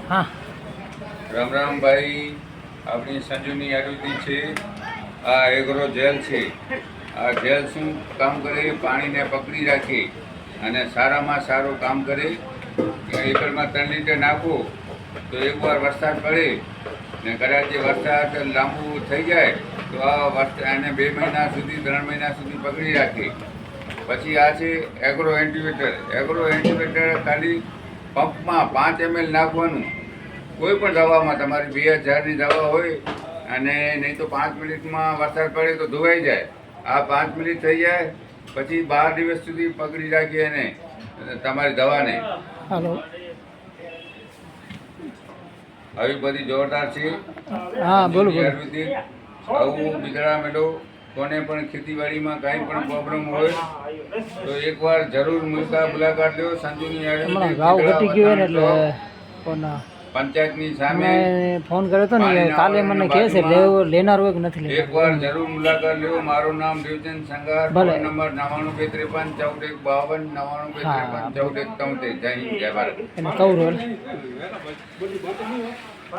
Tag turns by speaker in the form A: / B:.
A: હા
B: રામ રામ ભાઈ, આપણી સંજુની આયુર્વેદિક છે. આ એગ્રો જેલ છે. આ જેલ શું કામ કરે? પાણીને પકડી રાખે અને સારામાં સારું કામ કરે. એકરમાં 3 લીટર નાખો તો એકવાર વરસાદ પડે ને કદાચ જે વરસાદ લાંબુ થઈ જાય તો આ એને 2 મહિના સુધી 3 મહિના સુધી પકડી રાખે. પછી આ છે એગ્રો એન્ટીવેટર. એગ્રો એન્ટીવેટર ખાલી પંપમાં 5 ml નાખવાનું. કોઈ પણ દવામાં તમારી 2000ની દવા હોય અને નહીં તો 5 મિનિટમાં વરસાદ પડે તો ધોવાઈ જાય. આ 5 મિનિટ થઈ જાય પછી 12 દિવસ સુધી પકડી રાખીએ એને તમારી દવાને.
A: હાલો
B: આવી બધી જોરદાર છે.
A: હા બોલો બોલો.
B: આયુર્વેદિક આવું બીજડા મેળો. કોને પણ ખેતીવાડીમાં કાંઈ પણ પ્રોબ્લેમ હોય તો એકવાર જરૂર મુલાકાત લો. સંજુની
A: હમણાં ભાવ ઘટી ગયો ને એટલે કોના
B: પંચાયતની સામે
A: ફોન કર્યો હતો ને કાલે મને કહે છે લેનાર હોય કે નથી લેનાર.
B: એકવાર જરૂર મુલાકાત લો. મારું નામ દેવચંદ સંગાર. Phone number 992354 1452 992354 1473. જય હિન્દ જય ભારત.
A: એને કહું રોલ